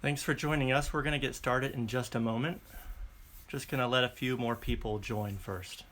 Thanks for joining us. We're going to get started in just a moment. Just going to let a few more people join first.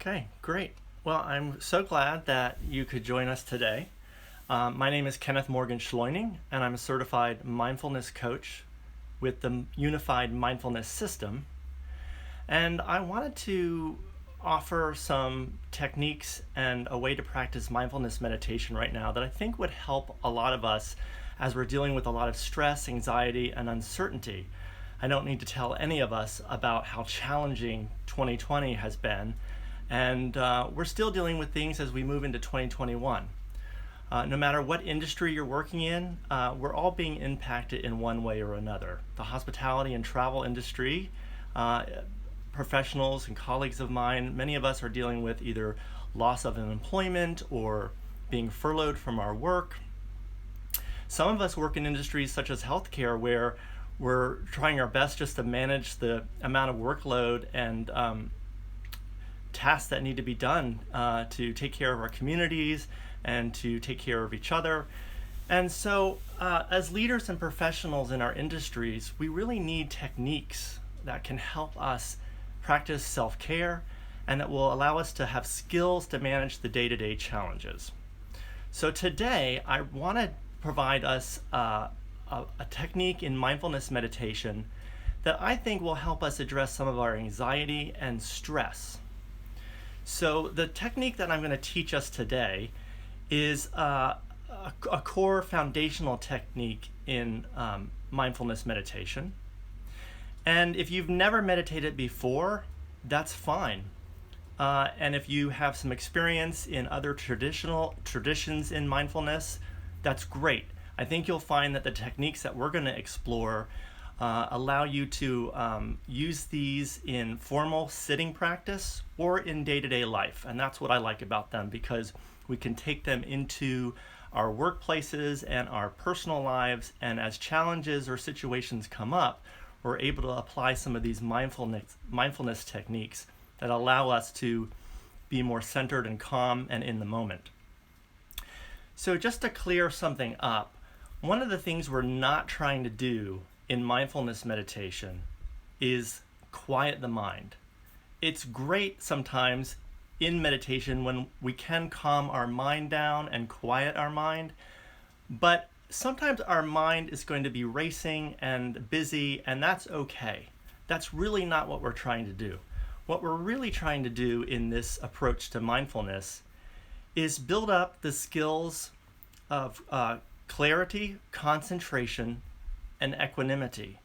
Okay, great. Well, I'm so glad that you could join us today. My name is Kenneth Morgan-Schleuning, and I'm a certified mindfulness coach with the Unified Mindfulness System. And I wanted to offer some techniques and a way to practice mindfulness meditation right now that I think would help a lot of us as we're dealing with a lot of stress, anxiety, and uncertainty. I don't need to tell any of us about how challenging 2020 has been, and we're still dealing with things as we move into 2021. No matter what industry you're working in, we're all being impacted in one way or another. The hospitality and travel industry, professionals and colleagues of mine, many of us are dealing with either loss of employment or being furloughed from our work. Some of us work in industries such as healthcare where we're trying our best just to manage the amount of workload and tasks that need to be done to take care of our communities and to take care of each other. And so as leaders and professionals in our industries, we really need techniques that can help us practice self-care and that will allow us to have skills to manage the day-to-day challenges. So today I want to provide us a technique in mindfulness meditation that I think will help us address some of our anxiety and stress. So the technique that I'm going to teach us today is a core foundational technique in mindfulness meditation. And if you've never meditated before, that's fine. And if you have some experience in other traditions in mindfulness, that's great. I think you'll find that the techniques that we're going to explore allow you to use these in formal sitting practice or in day-to-day life. And that's what I like about them, because we can take them into our workplaces and our personal lives, and as challenges or situations come up, we're able to apply some of these mindfulness techniques that allow us to be more centered and calm and in the moment. So just to clear something up, one of the things we're not trying to do in mindfulness meditation is quiet the mind. It's great sometimes in meditation when we can calm our mind down and quiet our mind, but sometimes our mind is going to be racing and busy, and that's okay. That's really not what we're trying to do. What we're really trying to do in this approach to mindfulness is build up the skills of clarity, concentration, and equanimity.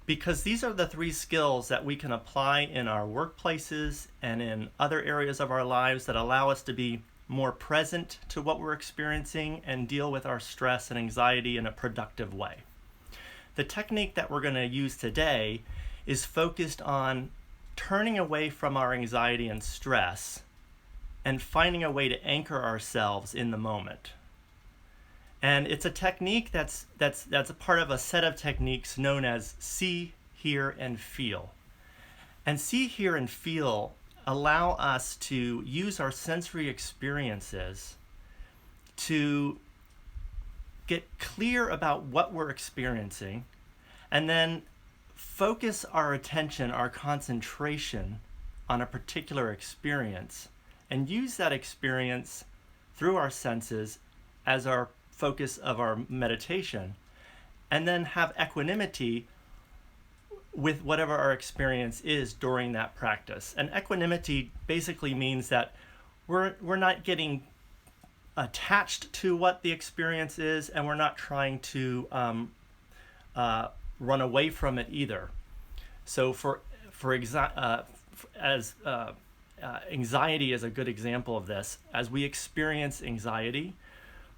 Because these are the three skills that we can apply in our workplaces and in other areas of our lives that allow us to be more present to what we're experiencing and deal with our stress and anxiety in a productive way. The technique that we're going to use today is focused on turning away from our anxiety and stress and finding a way to anchor ourselves in the moment. And it's a technique that's a part of a set of techniques known as see, hear, and feel. And see, hear, and feel allow us to use our sensory experiences to get clear about what we're experiencing, and then focus our attention, our concentration on a particular experience, and use that experience through our senses as our focus of our meditation, and then have equanimity with whatever our experience is during that practice. And equanimity basically means that we're not getting attached to what the experience is, and we're not trying to run away from it either. So anxiety is a good example of this. As we experience anxiety,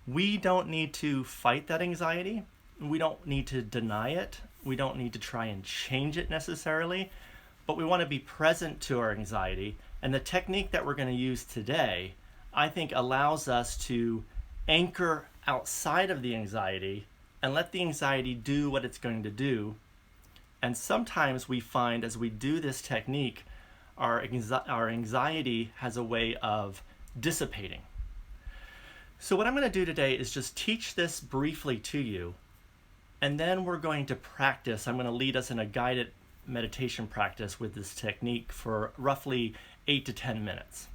we don't need to fight that anxiety. We don't need to deny it. We don't need to try and change it necessarily, but we want to be present to our anxiety. And the technique that we're going to use today, I think, allows us to anchor outside of the anxiety and let the anxiety do what it's going to do. And sometimes we find, as we do this technique, our anxiety has a way of dissipating. So what I'm going to do today is just teach this briefly to you, and then we're going to practice. I'm going to lead us in a guided meditation practice with this technique for roughly 8 to 10 minutes.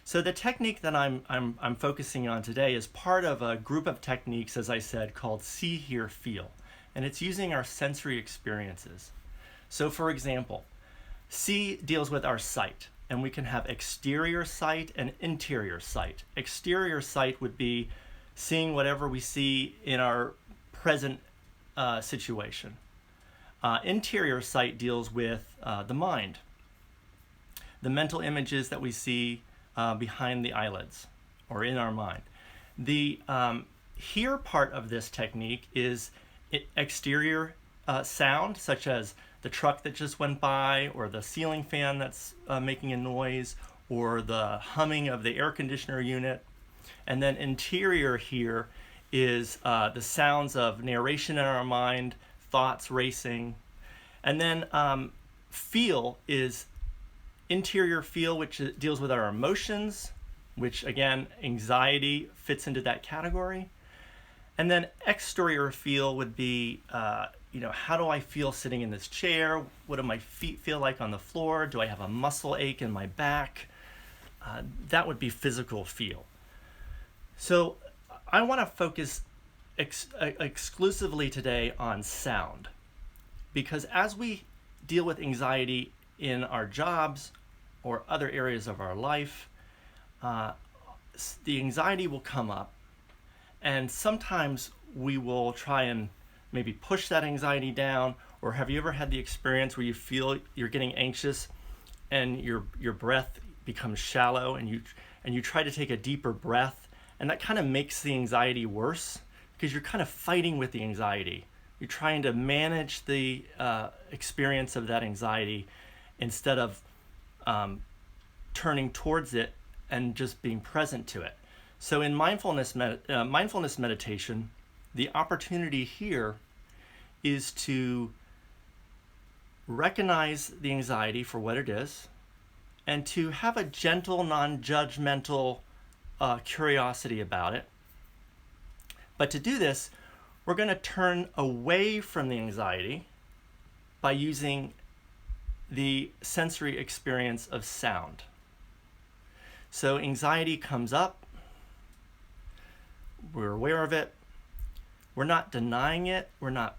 So the technique that I'm focusing on today is part of a group of techniques, as I said, called See, Hear, Feel. And it's using our sensory experiences. So for example, see deals with our sight. And we can have exterior sight and interior sight. Exterior sight would be seeing whatever we see in our present situation. Interior sight deals with the mind, the mental images that we see behind the eyelids or in our mind. The hear part of this technique is exterior sound, such as the truck that just went by, or the ceiling fan that's making a noise, or the humming of the air conditioner unit. And then interior here is the sounds of narration in our mind, thoughts racing. And then feel is interior feel, which deals with our emotions, which again, anxiety fits into that category. And then exterior feel would be, how do I feel sitting in this chair? What do my feet feel like on the floor? Do I have a muscle ache in my back? That would be physical feel. So I want to focus exclusively today on sound, because as we deal with anxiety in our jobs or other areas of our life, the anxiety will come up, and sometimes we will try and maybe push that anxiety down. Or have you ever had the experience where you feel you're getting anxious and your breath becomes shallow, and you try to take a deeper breath, and that kind of makes the anxiety worse because you're kind of fighting with the anxiety. You're trying to manage the experience of that anxiety instead of turning towards it and just being present to it. So in mindfulness meditation, the opportunity here is to recognize the anxiety for what it is, and to have a gentle, non-judgmental curiosity about it. But to do this, we're going to turn away from the anxiety by using the sensory experience of sound. So anxiety comes up, we're aware of it, we're not denying it, we're not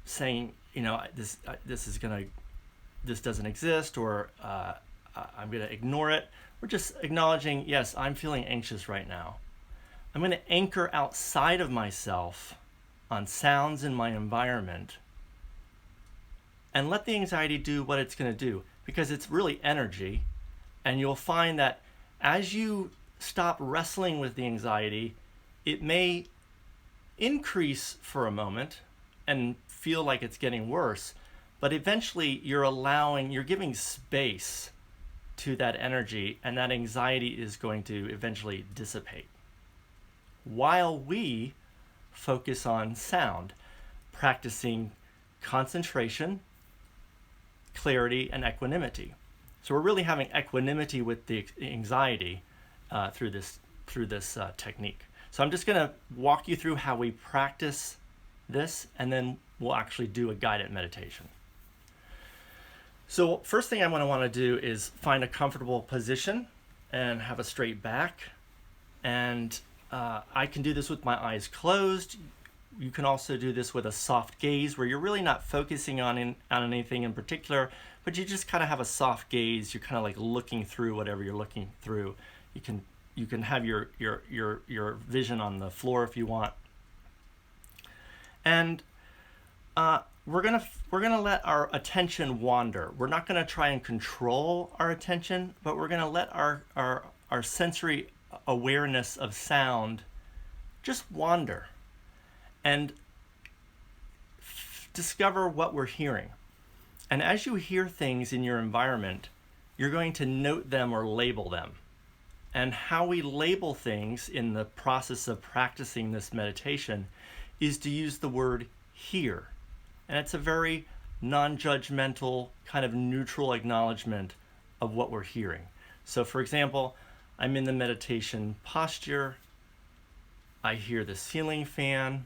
saying, this doesn't exist, or I'm going to ignore it. We're just acknowledging, yes, I'm feeling anxious right now. I'm going to anchor outside of myself on sounds in my environment and let the anxiety do what it's going to do, because it's really energy. And you'll find that as you stop wrestling with the anxiety, it may increase for a moment and feel like it's getting worse, but eventually you're giving space to that energy, and that anxiety is going to eventually dissipate, while we focus on sound, practicing concentration, clarity, and equanimity. So we're really having equanimity with the anxiety through this technique. So I'm just going to walk you through how we practice this, and then we'll actually do a guided meditation. So first thing I want to do is find a comfortable position and have a straight back. And I can do this with my eyes closed. You can also do this with a soft gaze where you're really not focusing on anything in particular, but you just kind of have a soft gaze. You're kind of like looking through whatever you're looking through. You can have your vision on the floor if you want. And we're gonna let our attention wander. We're not gonna try and control our attention, but we're gonna let our sensory awareness of sound just wander and discover what we're hearing. And as you hear things in your environment, you're going to note them or label them. And how we label things in the process of practicing this meditation is to use the word hear. And it's a very non-judgmental, kind of neutral acknowledgement of what we're hearing. So for example, I'm in the meditation posture. I hear the ceiling fan.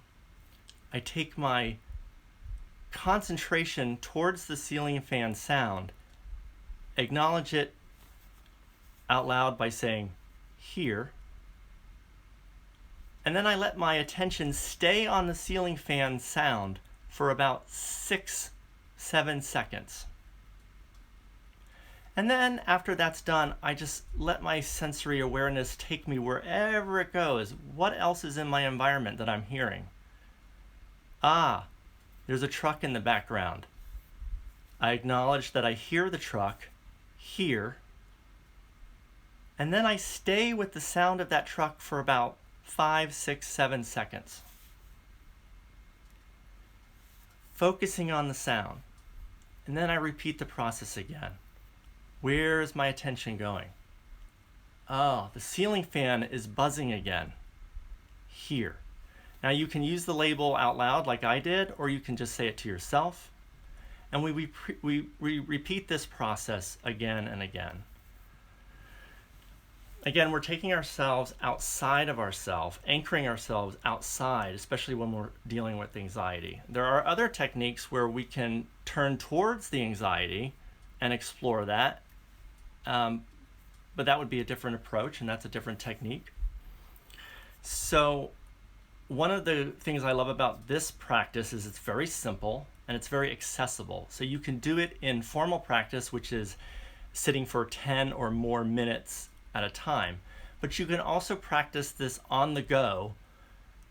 I take my concentration towards the ceiling fan sound, acknowledge it out loud by saying, hear. And then I let my attention stay on the ceiling fan sound for about 6-7 seconds. And then after that's done, I just let my sensory awareness take me wherever it goes. What else is in my environment that I'm hearing? Ah, there's a truck in the background. I acknowledge that I hear the truck, hear, and then I stay with the sound of that truck for about 5, 6, 7 seconds. Focusing on the sound. And then I repeat the process again. Where is my attention going? Oh, the ceiling fan is buzzing again. Here. Now you can use the label out loud like I did, or you can just say it to yourself. And we repeat this process again and again. Again, we're taking ourselves outside of ourselves, anchoring ourselves outside, especially when we're dealing with anxiety. There are other techniques where we can turn towards the anxiety and explore that, but that would be a different approach, and that's a different technique. So one of the things I love about this practice is it's very simple and it's very accessible. So you can do it in formal practice, which is sitting for 10 or more minutes at a time. But you can also practice this on the go,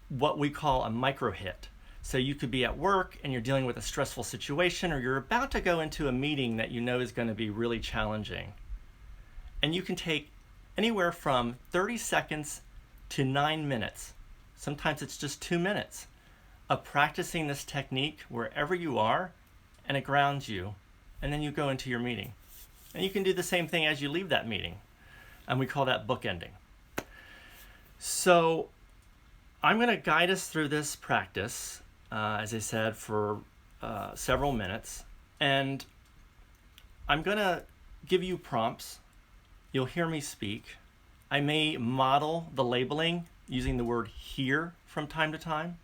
what we call a micro hit. So you could be at work and you're dealing with a stressful situation, or you're about to go into a meeting that you know is going to be really challenging. And you can take anywhere from 30 seconds to 9 minutes. Sometimes it's just 2 minutes of practicing this technique wherever you are, and it grounds you, and then you go into your meeting. And you can do the same thing as you leave that meeting. And we call that bookending. So I'm going to guide us through this practice, as I said, for several minutes. And I'm going to give you prompts. You'll hear me speak. I may model the labeling using the word hear from time to time.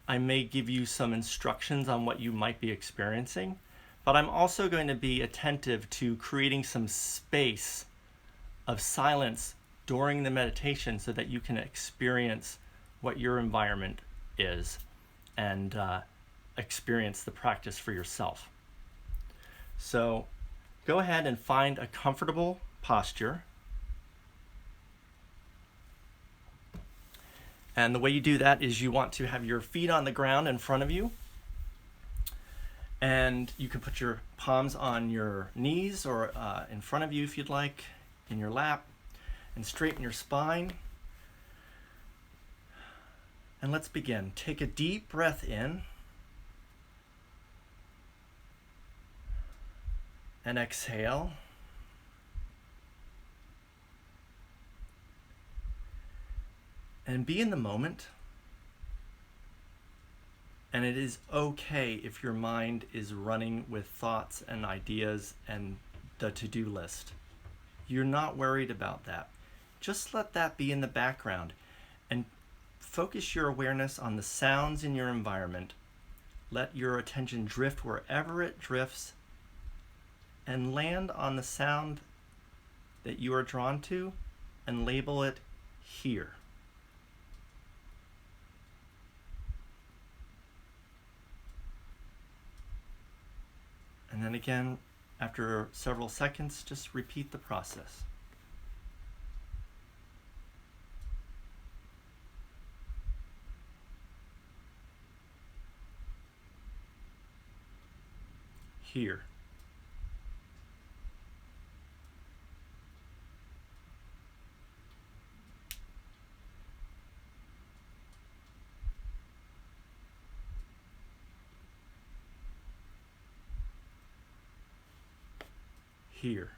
I may give you some instructions on what you might be experiencing. But I'm also going to be attentive to creating some space of silence during the meditation so that you can experience what your environment is and experience the practice for yourself. So go ahead and find a comfortable posture. And the way you do that is you want to have your feet on the ground in front of you. And you can put your palms on your knees or in front of you if you'd like, in your lap, and straighten your spine. And let's begin. Take a deep breath in and exhale. And be in the moment. And it is okay if your mind is running with thoughts and ideas and the to-do list. You're not worried about that. Just let that be in the background. And focus your awareness on the sounds in your environment. Let your attention drift wherever it drifts and land on the sound that you are drawn to and label it here. And then again, after several seconds, just repeat the process. Here. Here.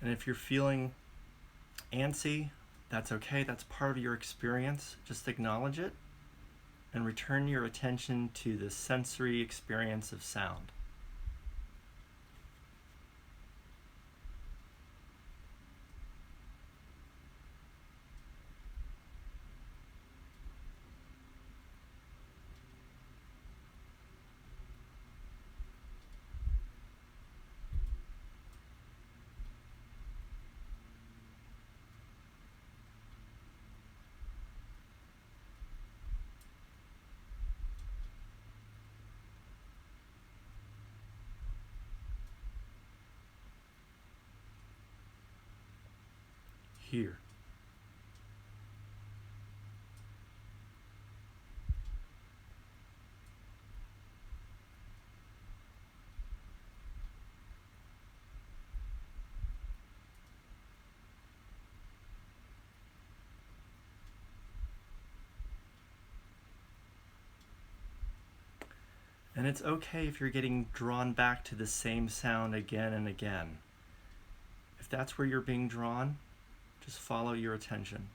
And if you're feeling antsy, that's okay. That's part of your experience. Just acknowledge it and return your attention to the sensory experience of sound. Here. And it's okay if you're getting drawn back to the same sound again and again. If that's where you're being drawn, just follow your attention.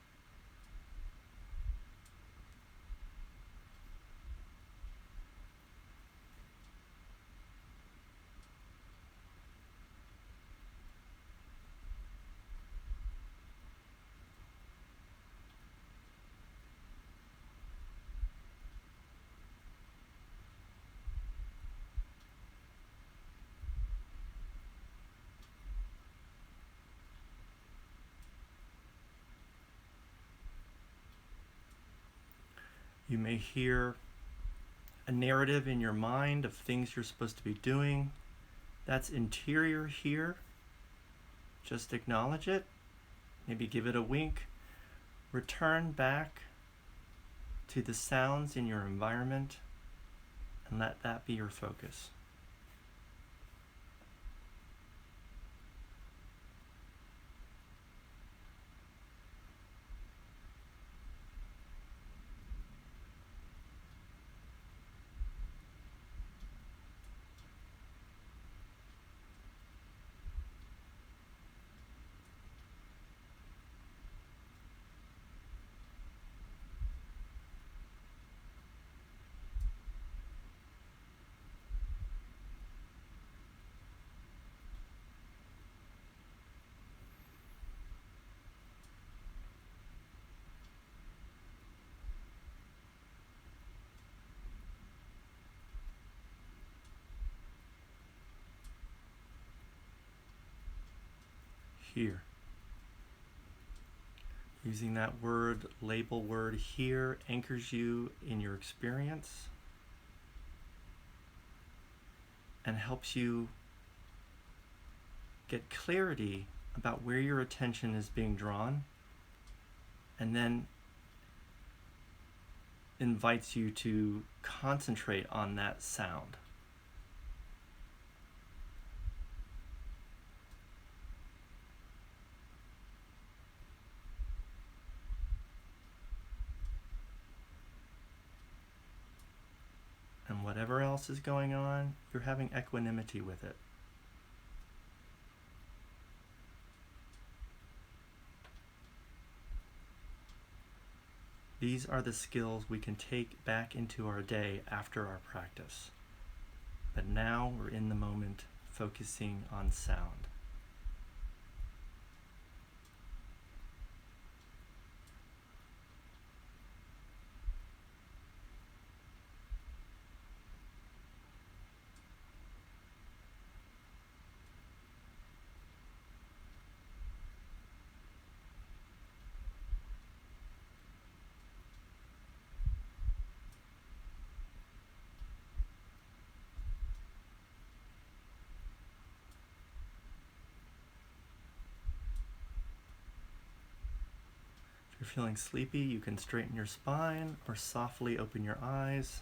You may hear a narrative in your mind of things you're supposed to be doing. That's interior here. Just acknowledge it. Maybe give it a wink. Return back to the sounds in your environment and let that be your focus. Here. Using that word, label word here, anchors you in your experience and helps you get clarity about where your attention is being drawn, and then invites you to concentrate on that sound. And whatever else is going on, you're having equanimity with it. these are the skills we can take back into our day after our practice. But now we're in the moment, focusing on sound. If you're feeling sleepy, you can straighten your spine or softly open your eyes.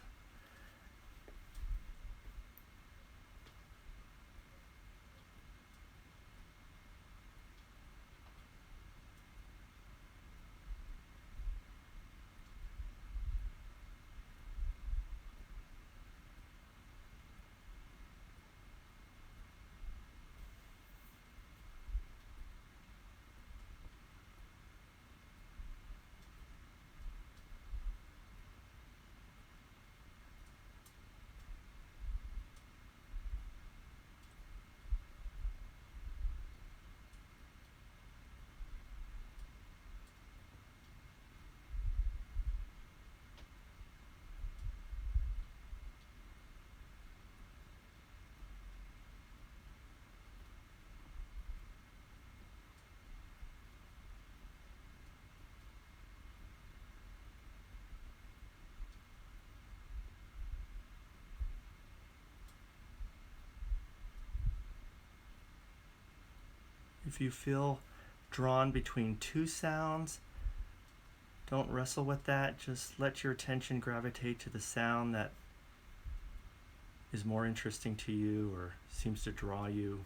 If you feel drawn between two sounds, don't wrestle with that. Just let your attention gravitate to the sound that is more interesting to you or seems to draw you.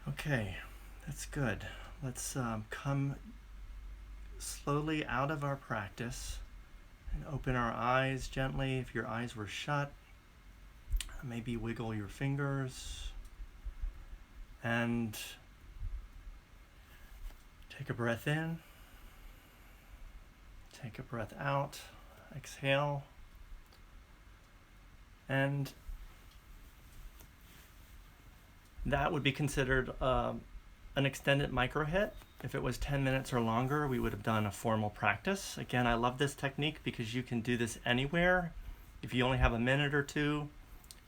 Okay, that's good. Let's come slowly out of our practice and open our eyes gently. If your eyes were shut, maybe wiggle your fingers and take a breath in, take a breath out, exhale, and that would be considered an extended micro hit. If it was 10 minutes or longer, we would have done a formal practice. Again, I love this technique because you can do this anywhere. If you only have a minute or two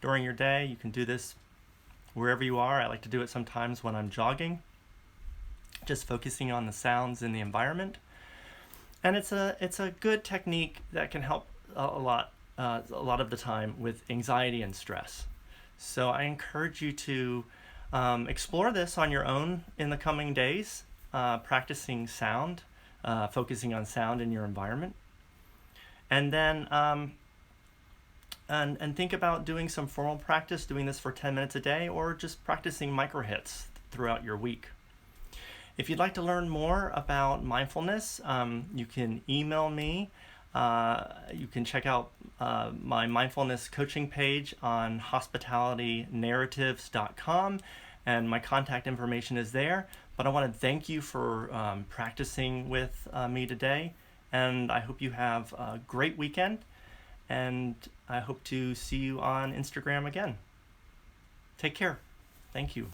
during your day, you can do this wherever you are. I like to do it sometimes when I'm jogging, just focusing on the sounds in the environment. And it's a good technique that can help a lot of the time with anxiety and stress. So I encourage you to explore this on your own in the coming days, practicing sound, focusing on sound in your environment. And then and think about doing some formal practice, doing this for 10 minutes a day, or just practicing micro hits throughout your week. If you'd like to learn more about mindfulness, you can email me You can check out my mindfulness coaching page on hospitalitynarratives.com, and my contact information is there. But I want to thank you for practicing with me today, and I hope you have a great weekend, and I hope to see you on Instagram again. Take care. Thank you.